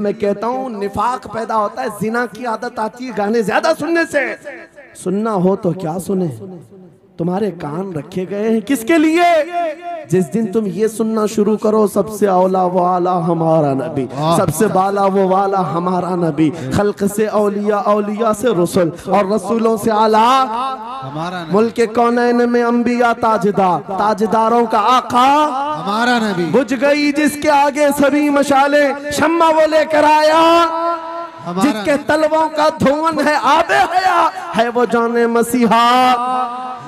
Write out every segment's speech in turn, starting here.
मैं कहता हूँ निफाक पैदा होता है, जिना की आदत आती है गाने ज्यादा सुनने से। सुनना हो तो क्या सुने, तुम्हारे कान रखे गए हैं किसके लिए? जिस दिन तुम ये सुनना शुरू करो, सबसे औला वो आला हमारा नबी, सबसे बाला वो वाला हमारा नबी, खल्क से औलिया, औलिया से रसूल और रसूलों से आला हमारा नबी, मुल्क कौनैन में अंबिया ताजदार, ताजदारों का आका हमारा नबी, बुझ गई जिसके आगे सभी मशाले, शम्मा वो लेकर आया, जिसके तलवों का धुआं है आबे हया, है वो जाने मसीहा।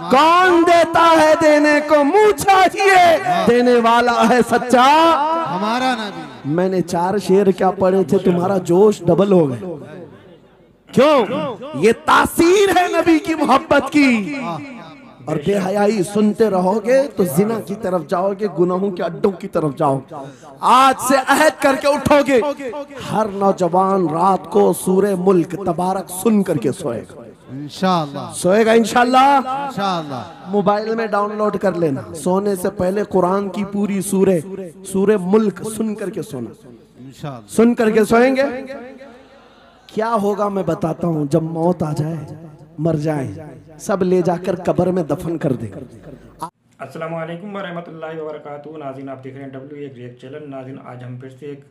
कौन देता है देने को मुंह चाहिए, देने वाला है सच्चा हमारा नबी। मैंने 4 शेर क्या पढ़े थे, तुम्हारा जोश डबल हो गया। क्यों? ये तासीर है नबी की मोहब्बत की। और बेहयाई सुनते रहोगे तो जिना की तरफ जाओगे, गुनाहों के अड्डों की तरफ जाओगे। आज से अहद करके उठोगे, हर नौजवान रात को सूरे मुल्क तबारक सुन करके सोएगा इंशाअल्लाह, सोएगा इंशाअल्लाह। मोबाइल में डाउनलोड कर लेना, सोने से पहले कुरान की पूरी सूरे मुल्क सुन करके सोना इंशाअल्लाह। सुन करके सोएंगे, क्या होगा मैं बताता हूँ। जब मौत आ जाए, मर जाए, सब ले जाकर कब्र में दफन कर दे। अस्सलामु अलैकुम वरहमतुल्लाहि वबरकातुहू। नाज़रीन, आप देख रहे हैं W रिएक्ट चैनल। नाज़रीन, आज हम फिर से एक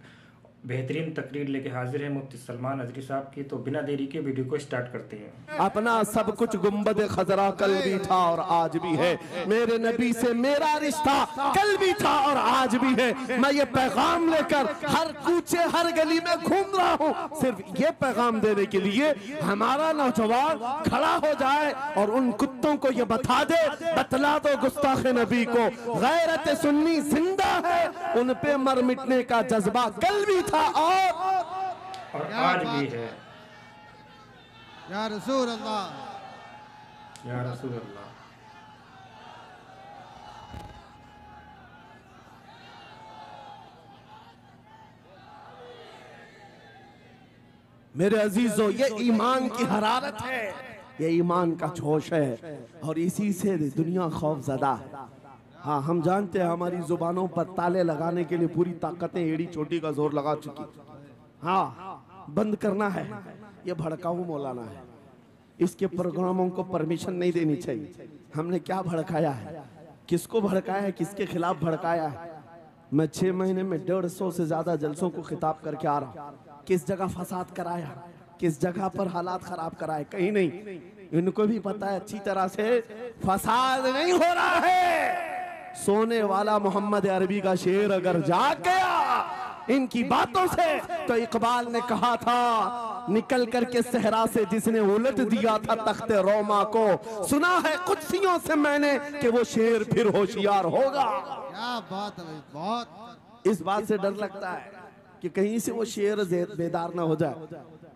बेहतरीन तकरीर लेके हाजिर है मुफ्ती सलमान अजरी साहब की। तो बिना देरी के वीडियो को स्टार्ट करते हैं। अपना सब कुछ गुंबद खजरा कल भी था और आज भी है, मेरे नबी से मेरा रिश्ता कल भी था और आज भी है। मैं ये पैगाम लेकर हर कूचे हर गली में घूम रहा हूँ, सिर्फ ये पैगाम देने के लिए हमारा नौजवान खड़ा हो जाए और उन कुत्तों को ये बता दे, बतला दो गुस्ताख नबी को, गैरत सुन्नी जिंदा है, उन पे मर मिटने का जज्बा कल भी था और आज भी है। या रसूल अल्लाह, या रसूल अल्लाह। मेरे अजीजों, ये ईमान की हरारत है, ये ईमान का जोश है और इसी से दुनिया खौफजदा है। हाँ, हम जानते हैं हमारी जुबानों पर ताले लगाने के लिए पूरी ताकतें एड़ी चोटी का जोर लगा चुकी। हाँ, बंद करना है। ये भड़काऊ मौलाना है, इसके प्रोग्रामों को परमिशन नहीं देनी चाहिए। हमने क्या भड़काया है, किसको भड़काया है, किसके खिलाफ भड़काया है? मैं 6 महीने में 150 से ज्यादा जलसों को खिताब करके आ रहा हूँ। किस जगह फसाद कराया, किस जगह पर हालात खराब कराए, कहीं नहीं। इनको भी पता है अच्छी तरह से फसाद नहीं हो रहा है। सोने वाला मोहम्मद अरबी का शेर अगर जाग गया इनकी बातों से, तो इकबाल ने कहा था, निकल करके सहरा से जिसने उलट दिया था तख्ते रोमा को, सुना है कुत्सियों से मैंने कि वो शेर फिर होशियार होगा। क्या बात है, बहुत। इस बात से डर लगता है कि कहीं से वो शेर बेदार ना हो जाए,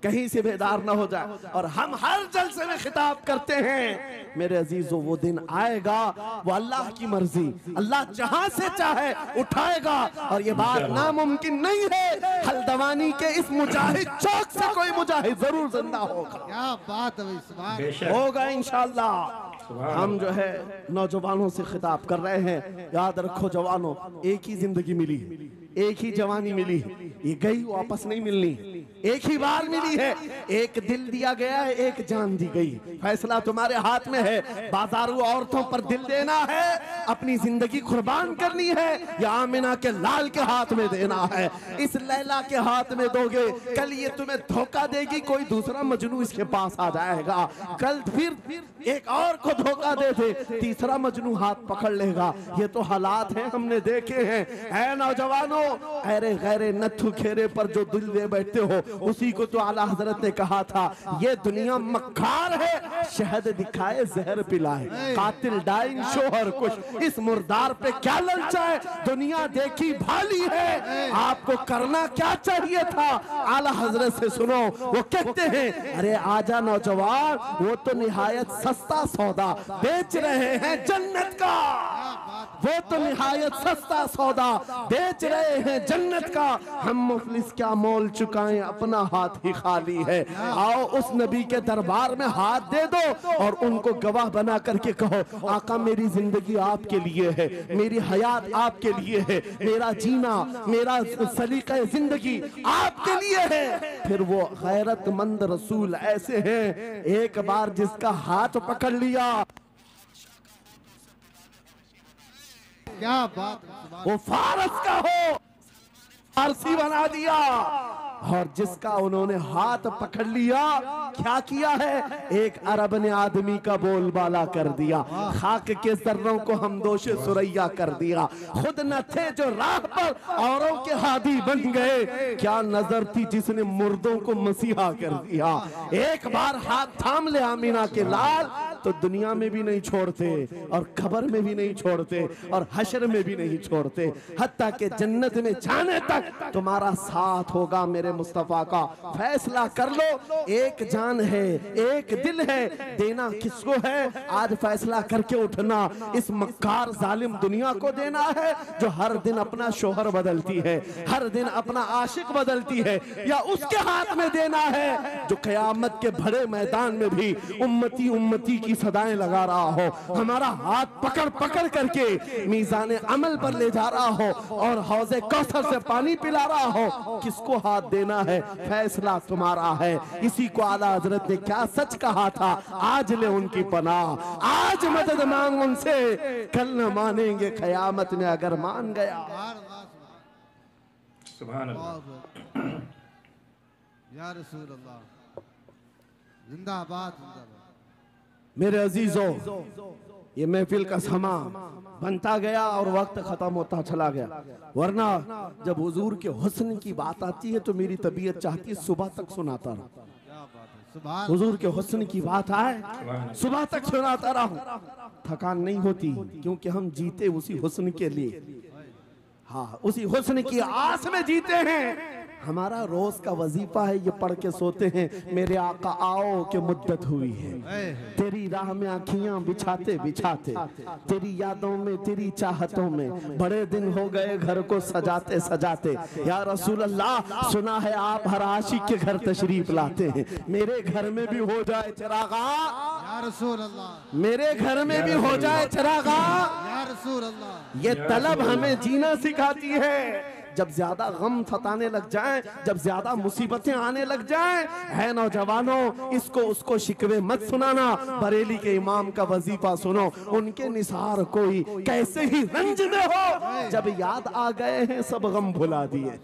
कहीं से बेदार ना हो जाए। और हम हर जलसे में खिताब करते हैं, मेरे अजीजों, वो दिन आएगा, वो अल्लाह की मर्जी, अल्लाह जहां से चाहे उठाएगा। और ये बात नामुमकिन नहीं है, हल्दवानी के इस मुजाहिद चौक से कोई मुजाहिद जरूर जिंदा होगा। क्या बात है, होगा इंशाअल्लाह। हम जो है नौजवानों से खिताब कर रहे हैं, याद रखो जवानों, एक ही जिंदगी मिली, एक ही जवानी मिली, ये गई वापस नहीं मिलनी, एक ही बार मिली है। एक दिल दिया गया है, एक जान दी गई, फैसला तुम्हारे हाथ में है। बाजारू औरतों पर दिल देना है, अपनी जिंदगी कुर्बान करनी है, या आमिना के लाल के हाथ में देना है। इस लैला के हाथ में दोगे, कल ये तुम्हें धोखा देगी, कोई दूसरा मजनू इसके पास आ जाएगा, कल फिर एक और को धोखा दे दे, तीसरा मजनू हाथ पकड़ लेगा। ये तो हालात हैं, हमने देखे हैं। ऐ नौजवानों, अरे गैरे नथु खेरे पर जो दिल दे बैठते हो, उसी को तो आला हजरत ने कहा था, ये दुनिया मक्कार है, शहद दिखाए जहर पिलाए, कातिल डाइन शोहर कुछ, इस मुर्दार पे क्या ललचाए, दुनिया देखी भाली है, आपको करना क्या चाहिए था? आला हजरत से सुनो, वो कहते हैं, अरे आजा नौजवान, वो तो निहायत सस्ता सौदा बेच रहे हैं जन्नत का। वो तो निहायत सस्ता सौदा बेच रहे हैं जन्नत का, हम मुफलिस क्या मोल चुकाएं, अपना हाथ ही खाली है। आओ उस नबी के दरबार में हाथ दे दो और उनको गवाह बना करके कहो आका मेरी जिंदगी आपके लिए है, मेरी हयात आपके लिए है, मेरा जीना मेरा सलीका जिंदगी आपके लिए है। फिर वो गैरतमंद रसूल ऐसे हैं, एक बार जिसका हाथ पकड़ लिया क्या बात है, वो फारस का हो फारसी बना दिया, और जिसका उन्होंने हाथ पकड़ लिया क्या किया है, एक अरब ने आदमी का बोलबाला कर दिया, खाक के जर्रों को हमदोशे सुरैया कर दिया, खुद न थे जो राह पर औरों के हादी बन गए, क्या नजर थी जिसने मुर्दों को मसीहा कर दिया। एक बार हाथ थाम ले आमीना के लाल तो दुनिया में भी नहीं छोड़ते और खबर में भी नहीं छोड़ते और हशर में भी नहीं छोड़ते, हत्ता के जन्नत में जाने तक तुम्हारा साथ होगा। मेरे मुस्तफा का फैसला कर लो, एक जान है एक दिल है, देना किसको है आज फैसला करके उठना। इस मक्कार जालिम दुनिया को देना है जो हर दिन अपना शोहर बदलती है, हर दिन अपना आशिक बदलती है, या उसके हाथ में देना है जो कयामत के बड़े मैदान में भी उम्मती उम्मती की सदाएं लगा रहा हो, हमारा हाथ पकड़ पकड़ करके मीज़ान अमल पर ले जा रहा हो और हौज़े कौसर से पानी पिला रहा हो। किसको हाथ देना है, फैसला तुम्हारा है। इसी को आला हजरत ने क्या सच कहा था, आज ले उनकी पनाह, आज मदद मांग उनसे, कल न मानेंगे कयामत में अगर मान गया। सुभान अल्लाह। या रसूल अल्लाह, जिंदाबाद जिंदाबाद। मेरे अजीजों, ये महफिल का समा बनता गया और वक्त खत्म होता चला गया, वरना जब हुजूर के हुस्न की बात आती है तो मेरी तबीयत चाहती है सुबह तक सुनाता रहूं। क्या बात है, सुभान हुजूर के हुस्न की बात आए सुबह तक सुनाता रहूं, थकान नहीं होती क्योंकि हम जीते उसी हुस्न के लिए, हाँ उसी हुस्न की आस में जीते हैं। हमारा रोज का वजीफा है ये पढ़ के सोते हैं, मेरे आका आओ के मुद्दत हुई है, तेरी राह में आँखियां बिछाते बिछाते, तेरी यादों में तेरी चाहतों में बड़े दिन हो गए घर को सजाते सजाते। या रसूल अल्लाह, सुना है आप हर आशिक के घर तशरीफ लाते हैं, मेरे घर में भी हो जाए चिरागा, या रसूल अल्लाह, मेरे घर में भी हो जाए चिरागा। या रसूल अल्लाह, ये तलब हमें जीना सिखाती है। जब ज्यादा गम सताने लग जाएं, जब ज्यादा मुसीबतें आने लग जाएं, है नौजवानों इसको उसको शिकवे मत सुनाना, बरेली के इमाम का वजीफा सुनो, उनके निसार कोई कैसे ही रंज में हो, जब याद आ गए हैं सब गम भुला दिए,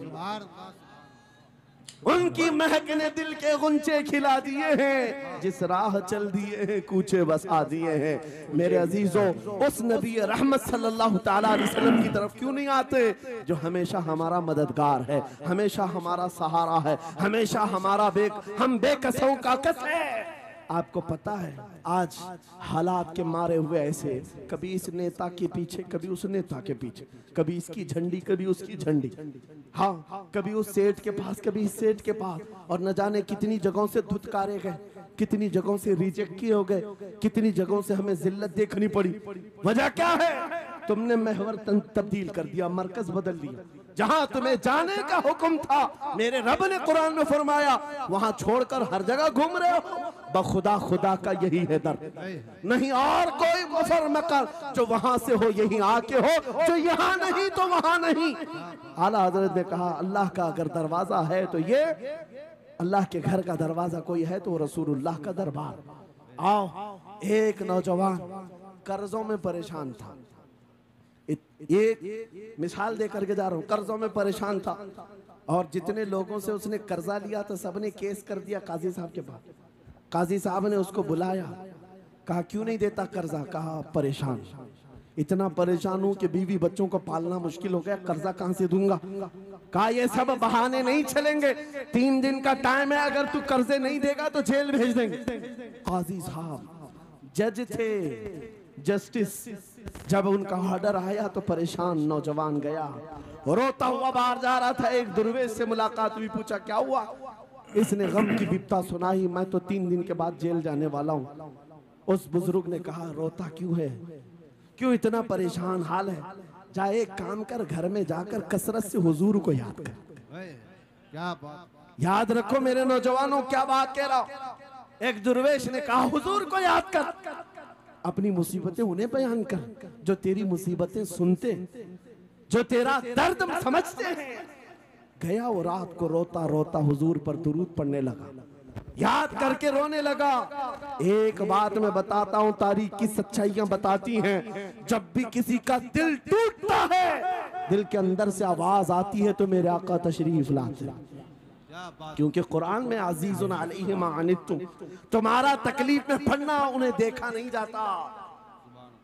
उनकी महक ने दिल के गुंचे खिला दिए हैं, जिस राह चल दिए हैं कूचे बसा दिए हैं। मेरे अजीजों, उस नबी रहमत सल्लल्लाहु ताला अलैहि वसल्लम की तरफ क्यों नहीं आते जो हमेशा हमारा मददगार है, हमेशा हमारा सहारा है, हमेशा हमारा हम बेकसों का कस है। आपको पता है आज हालात के मारे हुए ऐसे, कभी इस नेता के पीछे कभी उस नेता के पीछे, कभी इसकी झंडी कभी उसकी झंडी, हाँ कभी उस सेठ के पास कभी इस सेठ के पास, और न जाने कितनी जगहों से धुतकारे गए, कितनी जगहों से रिजेक्ट किए हो गए, कितनी जगहों से हमें जिल्लत देखनी पड़ी। वजह क्या है, तुमने महवर तब्दील कर दिया, मरकज बदल दिया। जहां तुम्हें जाने का हुक्म था मेरे रब ने कुरान में फरमाया, वहां छोड़कर हर जगह घूम रहे हो। बखुदा खुदा का यही है दर, नहीं और कोई मुफर मकर जो वहां से हो यही आके हो, जो यहाँ नहीं तो वहां नहीं। आला हजरत ने कहा अल्लाह का अगर दरवाजा है तो ये अल्लाह के घर का दरवाजा कोई है तो रसूलुल्लाह का दरबार। आओ, एक नौजवान कर्जों में परेशान था, एक मिसाल दे करके जा रहा हूँ, कर्जों में परेशान था और जितने लोगों से उसने कर्जा लिया था सबने केस कर दिया काजी साहब के पास। काजी साहब ने उसको बुलाया, कहा क्यों नहीं देता कर्जा, कहा परेशान, इतना परेशान हूं कि बीवी बच्चों को पालना मुश्किल हो गया, कर्जा कहां से दूंगा। कहा ये सब बहाने नहीं चलेंगे, 3 दिन का टाइम है, अगर तू कर्जे नहीं देगा तो जेल भेज देंगे। काजी साहब जज थे, जस्टिस, जब उनका ऑर्डर आया तो परेशान नौजवान गया, रोता हुआ बाहर जा रहा था, एक दुर्वेश से मुलाकात हुई, पूछा क्या हुआ, इसने गम की विपता सुनाई, मैं तो 3 दिन के बाद जेल जाने वाला हूँ। उस बुजुर्ग ने कहा रोता क्यों है, क्यों इतना परेशान हाल है? जा एक काम कर, घर में जाकर कसरत से हुजूर को याद कर। ओए, क्या बात। याद रखो मेरे नौजवानों, क्या बात कह रहा हूं। एक दुर्वेश ने कहा हुजूर को याद कर, अपनी मुसीबतें उन्हें बयान कर जो तेरी मुसीबतें सुनते, जो तेरा दर्द समझते हैं। गया वो रात को रोता रोता हुजूर पर दुरूद पढ़ने लगा, याद करके रोने लगा। एक बात मैं बताता हूं, तारीख की सच्चाइयां बताती हैं, जब भी किसी का दिल टूटता है, दिल के अंदर से आवाज आती है तो मेरे आका तशरीफ लाते हैं। क्योंकि कुरान में अजीजुन अलैहि मा अनित्तुम, तुम्हारा तकलीफ में पड़ना उन्हें देखा नहीं जाता।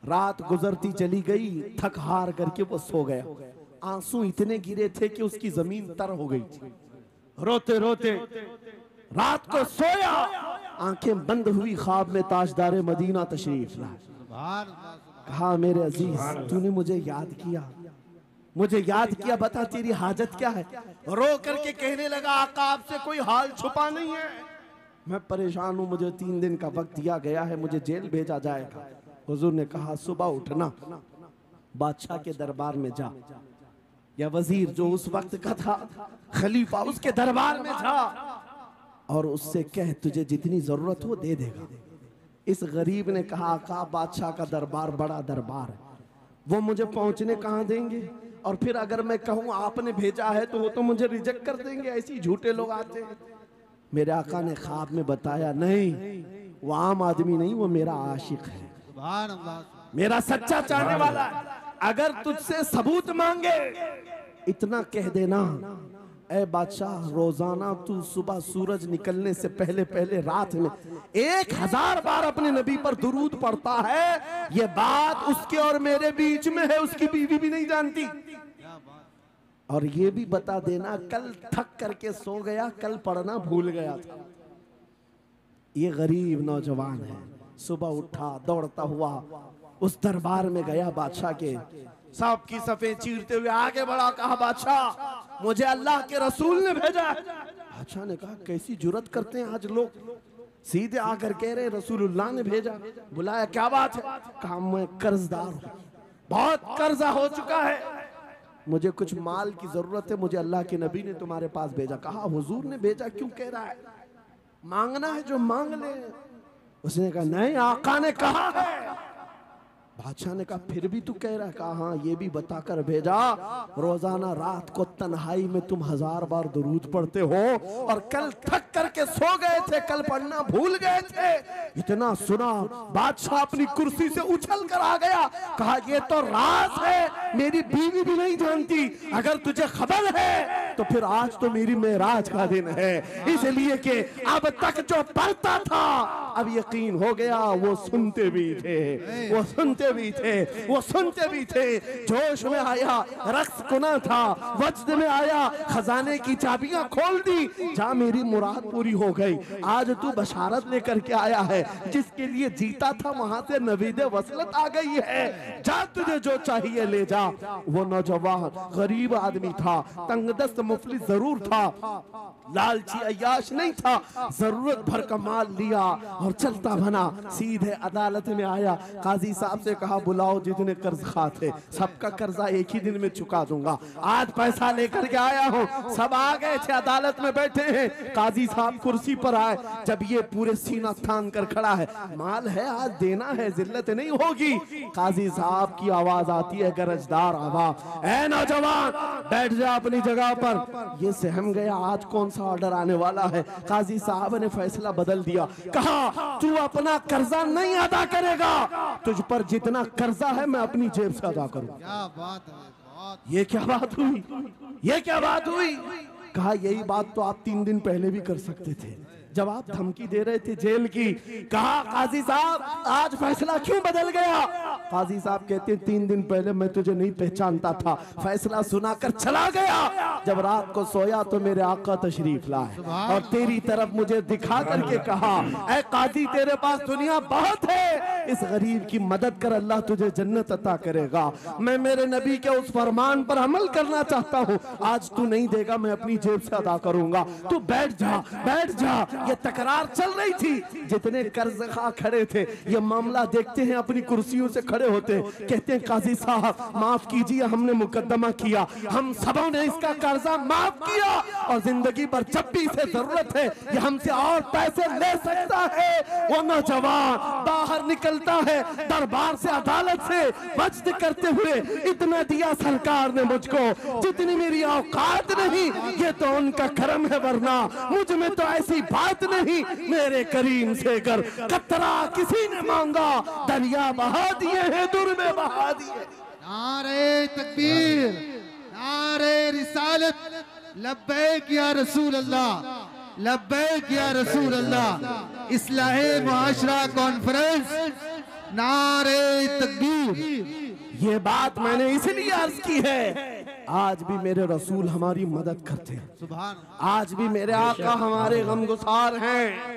रात गुजरती चली गई, थक हार करके वो सो गया। आंसू इतने गिरे थे कि उसकी जमीन तर हो गई थी। रोते रोते रात को सोया, आंखें बंद हुई, ख्वाब में ताजदार मदीना तशरीफ लाए। कहा मेरे अजीज, तूने मुझे याद किया, मुझे याद किया, बता तेरी हाजत क्या है? रो करके कहने लगा, आका आपसे कोई हाल छुपा नहीं है, मैं परेशान हूं, मुझे 3 दिन का वक्त दिया गया है, मुझे जेल भेजा जाएगा। हुजूर ने कहा सुबह उठना, बादशाह के दरबार में जा, या वजीर जो उस वक्त का था, खलीफा, उसके दरबार में जा और उससे कह तुझे जितनी जरूरत हो दे देगा। इस गरीब ने कहा, आका बादशाह का दरबार बड़ा दरबार है, वो मुझे पहुंचने कहां देंगे, और फिर अगर मैं कहूं आपने भेजा है तो वो तो मुझे रिजेक्ट कर देंगे, ऐसे झूठे लोग आते हैं। मेरे आका ने ख्वाब में बताया, नहीं वो आम आदमी नहीं, वो मेरा आशिक है, मेरा सच्चा चाहने वाला है। अगर तुझसे सबूत मांगे इतना कह देना, ऐ बादशाह रोजाना तू सुबह सूरज निकलने से पहले पहले रात में 1000 बार अपने नबी पर दुरूद पढ़ता है, ये बात उसके और मेरे बीच में है, उसकी बीवी भी नहीं जानती। और ये भी बता देना, कल थक करके सो गया, कल पढ़ना भूल गया था। ये गरीब नौजवान है, सुबह उठा, दौड़ता हुआ उस दरबार में गया, बादशाह के सब की सफे चीरते हुए आगे बढ़ा, कहा बादशाह मुझे अल्लाह के रसूल ने भेजा। बादशाह ने कहा कैसी जुर्रत करते हैं आज लोग, सीधे आकर कह रहे रसूलुल्लाह ने भेजा। बुलाया, क्या बात है? कहा मैं कर्जदार हूं, बहुत कर्जा हो चुका है, मुझे कुछ माल की जरूरत है, मुझे अल्लाह के नबी ने तुम्हारे पास भेजा। कहा हुजूर ने भेजा, क्यों कह रहा है? मांगना है जो मांग ले। उसने कहा नहीं, आका ने कहा है। बादशाह ने कहा फिर भी तू कह रहा है? कहा हाँ, ये भी बताकर भेजा, रोजाना रात को तन्हाई में तुम 1000 बार दुरूद पढ़ते हो, और कल थक करके सो गए थे, कल पढ़ना भूल गए थे। इतना सुना बादशाह अपनी कुर्सी से उछल कर आ गया, कहा ये तो राज है, मेरी बीवी भी नहीं जानती, अगर तुझे खबर है तो फिर आज तो मेरी मेराज का दिन है, इसलिए कि अब तक जो पढ़ता था अब यकीन हो गया, वो सुनते भी थे, वो सुनते भी थे, वो सुनते भी थे। जोश में आया, रक्स कुना था, वज्द में आया, खजाने की चाबियां खोल दी, जा मेरी मुराद पूरी हो गई। आज तू बशारत लेकर के आया है, जिसके लिए जीता था वहां से नवीद वसलत आ गई है, जा तुझे जो चाहिए ले जा। वो नौजवान गरीब आदमी था, तंगदस्त मुफलिस जरूर था, लालची अय्याश नहीं था, जरूरत भर का माल लिया और चलता बना, सीधे अदालत में आया। काजी साहब से कहा बुलाओ जितने कर्ज खा थे, सबका कर्जा एक ही दिन में चुका दूंगा, आज पैसा लेकर के आया हूँ। सब आ गए थे, अदालत में बैठे हैं, काजी साहब कुर्सी पर आए, जब ये पूरे सीना थान कर खड़ा है, माल है आज देना है, जिल्लत नहीं होगी। काजी साहब की आवाज आती है, गरजदार आवाज, ऐ नौजवान बैठ जा अपनी जगह पर। ये सहम गया, आज कौन सा ऑर्डर आने वाला है। काजी साहब ने फैसला बदल दिया, कहा तू अपना कर्जा नहीं अदा करेगा, तुझ पर जितना कर्जा है मैं अपनी जेब से अदा करूं। क्या बात है, ये क्या बात हुई, ये क्या बात हुई? कहा यही बात तो आप 3 दिन पहले भी कर सकते थे, जब आप धमकी दे रहे थे जेल की। कहा काजी साहब आज फैसला क्यों बदल गया? काजी साहब कहते 3 दिन पहले मैं तुझे नहीं पहचानता था, फैसला सुनाकर चला गया, जब रात को सोया तो मेरे आका तशरीफ लाए और तेरी तरफ मुझे दिखा करके कहा, ऐ काजी तेरे पास दुनिया बहुत है, इस गरीब की मदद कर, अल्लाह तुझे जन्नत अता करेगा। मैं मेरे नबी के उस फरमान पर अमल करना चाहता हूँ, आज तू नहीं देगा मैं अपनी जेब से अदा करूंगा, तू बैठ जा, बैठ जा। ये तकरार चल रही थी। जितने कर्ज खा खड़े थे ये मामला देखते हैं, अपनी कुर्सियों से खड़े होते, कहते हैं काजी साहब माफ कीजिए, हमने मुकदमा किया, हम सबों ने इसका कर्जा माफ किया और जिंदगी भर जब भी इसे जरूरत है ये हमसे और पैसे ले सकता है। वो नौजवान बाहर निकलता है दरबार से, अदालत से वज्द करते हुए, इतना दिया सरकार ने मुझको जितनी मेरी औकात नहीं, ये तो उनका करम है, वरना मुझ में तो ऐसी बात नहीं। मेरे करीम से कर कतरा किसी ने मांगा, दरिया बहा दिए हैं, दुर में बहा दिए। नारे तकबीर, नारे रिसालत, लब्बैक या रसूल अल्लाह, लब्बैक या रसूल अल्लाह। इस्लाहे मुआशरा कॉन्फ्रेंस, नारे तकबीर। ये बात मैंने इसलिए अर्ज की है, आज भी मेरे रसूल हमारी मदद करते हैं, सुभान, आज भी मेरे आका हमारे गमगुसार हैं।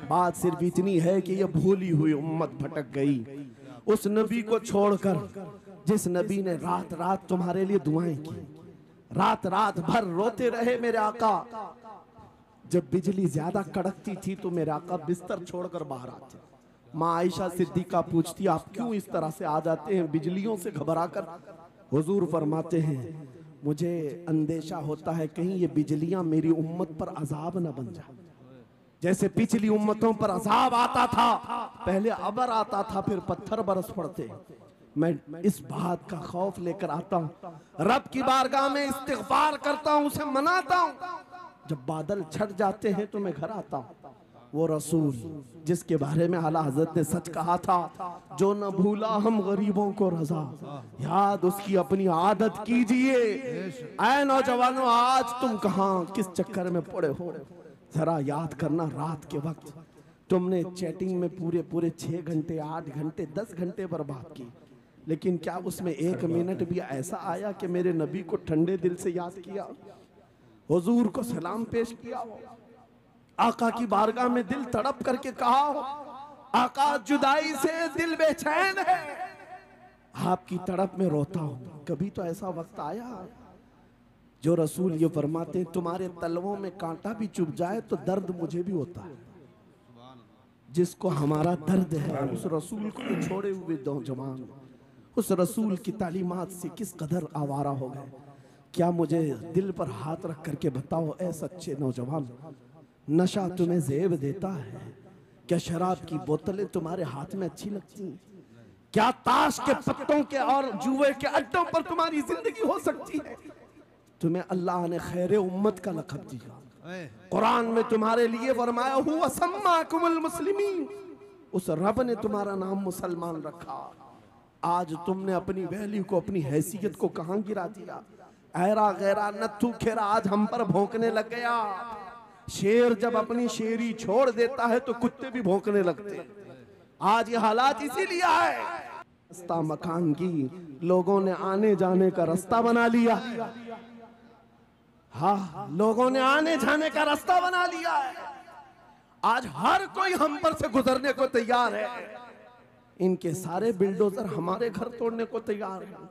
बात सिर्फ इतनी है कि ये भूली हुई उम्मत भटक गई उस नबी को छोड़कर जिस नबी ने रात रात तुम्हारे लिए दुआएं की, रात रात भर रोते रहे मेरे आका। जब बिजली ज्यादा कड़कती थी तो मेरे आका बिस्तर छोड़कर बाहर आते। माँ आयशा सिद्दीका पूछती आप क्यों इस तरह से आ जाते हैं बिजलियों से घबराकर? हुजूर फरमाते हैं मुझे अंदेशा होता है कहीं ये बिजलियां मेरी उम्मत पर अजाब न बन जाए। जैसे पिछली उम्मतों पर अजाब आता था, पहले अबर आता था फिर पत्थर बरस पड़ते, मैं इस बात का खौफ लेकर आता हूँ, रब की बारगाह में इस्तिग़फार करता हूँ, उसे मनाता हूँ। जब बादल छट जाते हैं तो मैं घर आता हूँ। वो रसूल जिसके बारे में आला हजरत ने सच कहा था, जो न भूला हम गरीबों को रजा, याद उसकी अपनी आदत कीजिए। ऐ नौजवानों, आज तुम कहाँ किस चक्कर में पड़े हो, जरा याद करना। रात के वक्त तुमने चैटिंग में पूरे पूरे 6 घंटे 8 घंटे 10 घंटे बर्बाद की, लेकिन क्या उसमें 1 मिनट भी ऐसा आया कि मेरे नबी को ठंडे दिल से याद किया, हुजूर को सलाम पेश किया हो, आका की बारगाह में दिल तड़प करके कहा हो, आका जुदाई से दिल बेचैन है, आपकी तड़प में रोता हूं। कभी तो ऐसा वक्त आया जो रसूल ये फरमाते हैं तुम्हारे तलवों में कांटा भी चुभ जाए तो दर्द मुझे भी होता है। जिसको हमारा दर्द है उस रसूल को छोड़े हुए नौजवान उस रसूल की तालीमात से किस कदर आवारा हो गए। क्या मुझे दिल पर हाथ रख करके बताओ ऐ सच्चे नौजवान, नशा तुम्हें जेब देता है? क्या शराब की बोतलें तुम्हारे हाथ में अच्छी लगती हैं? क्या ताश के पत्तों के और जुए के अड्डों पर तुम्हारी जिंदगी हो सकती है? तुम्हें अल्लाह ने खैर उम्मत का लक़ब दिया, कुरान में तुम्हारे लिए फरमाया हुआ सम्माकुमुल मुस्लिमीन, उस रब ने तुम्हारा नाम मुसलमान रखा। आज तुमने अपनी वैल्यू को, अपनी हैसियत को कहां गिरा दिया? ऐरा गैरा नत्थू खेरा आज हम पर भौंकने लग गया। शेर जब अपनी शेरी छोड़ देता है तो कुत्ते भी भौंकने लगते हैं। आज ये हालात इसीलिए है, रास्ता मकान की लोगों ने आने जाने का रास्ता बना लिया। हाँ, लोगों ने आने जाने का रास्ता बना लिया है। आज हर कोई हम पर से गुजरने को तैयार है। इनके सारे बिल्डोजर हमारे घर तोड़ने को तैयार हैं।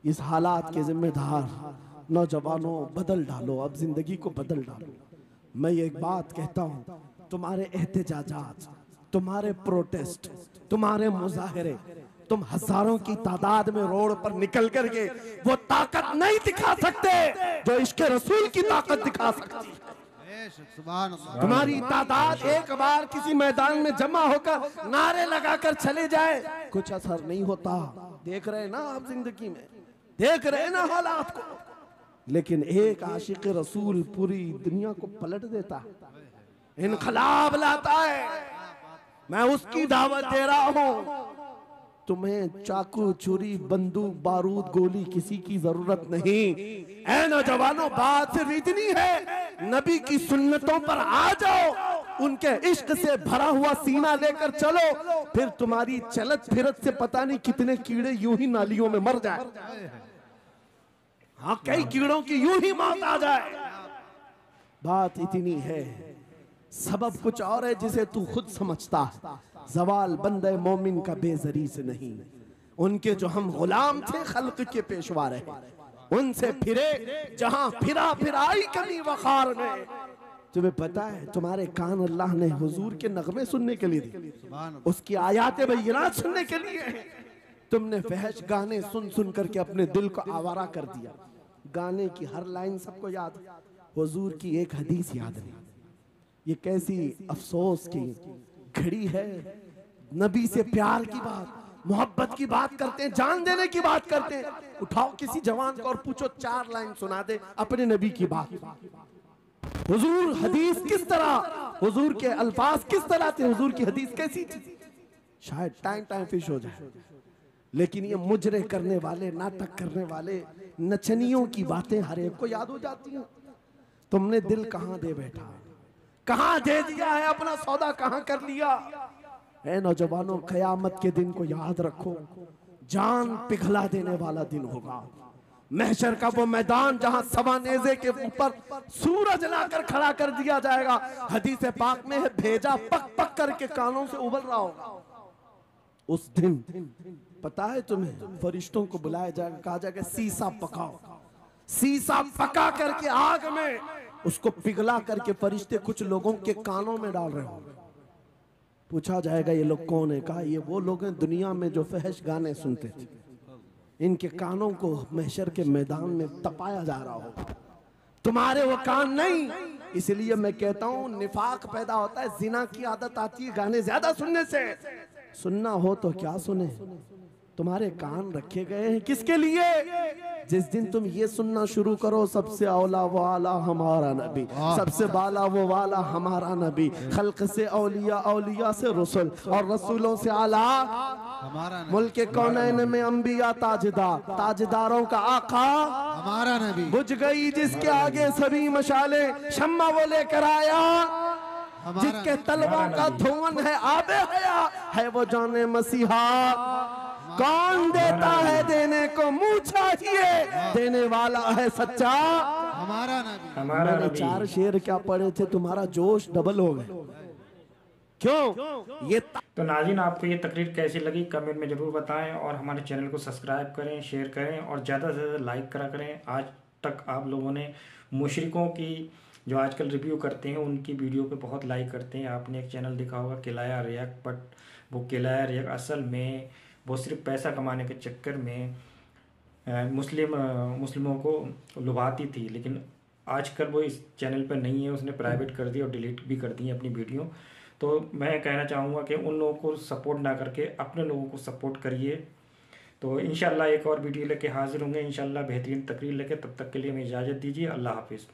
इस हालात के जिम्मेदार नौजवानों बदल डालो, अब जिंदगी को बदल डालो। मैं ये एक बात कहता हूँ, तुम्हारे एहतजाजात, तुम्हारे प्रोटेस्ट, तुम्हारे मुजाहरे, तुम हजारों की तादाद में रोड पर निकल करके वो ताकत नहीं दिखा सकते जो इश्क रसूल की ताकत दिखा सकती है। तुम्हारी तादाद एक बार किसी मैदान में जमा होकर नारे लगाकर चले जाए, कुछ असर नहीं होता। देख रहे ना आप जिंदगी में, देख रहे ना हालात को। लेकिन एक आशिक रसूल पूरी दुनिया को पलट देता है, इनकलाब लाता है। मैं उसकी दावत दे रहा हूं। तुम्हें चाकू छुरी बंदूक बारूद गोली किसी की जरूरत नहीं। ऐ नौजवानों, बात सिर्फ इतनी है, नबी की सुन्नतों पर आ जाओ, उनके इश्क से भरा हुआ सीना लेकर चलो, फिर तुम्हारी चलत फिरत से पता नहीं कितने कीड़े यूं ही नालियों में मर जाए। हाँ, कई कीड़ों की यूं ही मौत आ जाए। बात इतनी है, सबब कुछ और है जिसे तू खुद समझता है। जवाल बंदे मोमिन का बेजरी से नहीं, उनके जो हम गुलाम थे खल्क के पेशवा रहे, उनसे फिरे जहां फिरा फिराई कमी वखार ने। तुम्हें पता है तुम्हारे कान अल्लाह ने हुजूर के नगमे सुनने के लिए दिए, उसकी आयाते बय्यिनात सुनने के लिए। तुमने फहश गाने सुन सुन करके अपने दिल को आवारा कर दिया। गाने की हर लाइन सबको याद, हुजूर की एक हदीस याद नहीं। ये कैसी अफसोस की घड़ी है। नबी से प्यार की बात, मोहब्बत की बात करते हैं, जान देने की बात करते हैं। उठाओ किसी जवान को और पूछो 4 लाइन सुना दे अपने नबी की बात। हुजूर हदीस किस तरह, हुजूर के अल्फाज किस तरह थे, हुजूर की हदीस कैसी थी, शायद टाइम फिश हो जाए। लेकिन ये मुजरे करने वाले, नाटक करने वाले नचनियों की बातें हर एक को याद हो जाती हैं। तुमने दिल कहां दे बैठा, कहां दे दिया है, अपना सौदा कहां कर लिया है। नौजवानों, कयामत के दिन को याद रखो, जान पिघला देने वाला दिन होगा। महशर का वो मैदान जहां सवा नेज़े के ऊपर सूरज लाकर खड़ा कर दिया जाएगा। हदीस पाक में है, भेजा पक पक करके कानों से उबल रहा होगा। उस दिन पता है तुम्हें, फरिश्तों को बुलाया जाएगा, कहा जाएगा सीसा पकाओ। सीसा पका करके आग में उसको पिघला करके फरिश्ते कुछ लोगों के कानों में डाल रहे होंगे। पूछा जाएगा ये लोग कौन है? कहा ये वो लोग हैं दुनिया में जो फहश गाने सुनते थे, इनके कानों को महशर के मैदान में तपाया जा रहा होगा। तुम्हारे वो कान नहीं। इसलिए मैं कहता हूं निफाक पैदा होता है, जिना की आदत आती है गाने ज्यादा सुनने से। सुनना हो तो क्या सुने, तुम्हारे कान रखे गए हैं किसके लिए? जिस दिन तुम ये सुनना शुरू करो, सबसे औला वो आला हमारा नबी, सबसे बाला वो वाला हमारा नबी, खल्क से औलिया, औलिया से रसूल, और रसूलों से आला हमारा नबी, मुल्क कौनैन में अंबिया ताजदार, ताजदारों का आका हमारा नबी। बुझ गई जिसके आगे सभी मशाले, शम्मा वो लेकर आया जिसके तलवों का धुआं है आबे हया, है वो जाने मसीहा। कौन देता है देने को, मुंह चाहिए, देने वाला है सच्चा हमारा नबी। मैंने 4 शेर क्या पढ़े थे, तुम्हारा जोश डबल हो गए। क्यों? ये तो नाज़रीन, आपको ये तकरीर कैसी लगी कमेंट में ज़रूर बताएं, और हमारे चैनल को सब्सक्राइब करें, शेयर करें और ज़्यादा से ज़्यादा लाइक करा करें। आज तक आप लोगों ने मुशरिकों की जो आजकल रिव्यू करते हैं उनकी वीडियो पे बहुत लाइक करते हैं। आपने एक चैनल देखा होगा किलाया रिएक्ट, बट वो किलाया रिएक्ट असल में वो सिर्फ पैसा कमाने के चक्कर में मुस्लिमों को लुभाती थी, लेकिन आजकल वो इस चैनल पर नहीं है, उसने प्राइवेट कर दी और डिलीट भी कर दी अपनी वीडियो। तो मैं कहना चाहूँगा कि उन लोगों को सपोर्ट ना करके अपने लोगों को सपोर्ट करिए। तो इंशाल्लाह एक और वीडियो लेके हाजिर होंगे, इंशाल्लाह बेहतरीन तकरीर लेके। तब तक के लिए हमें इजाज़त दीजिए। अल्लाह हाफिज़।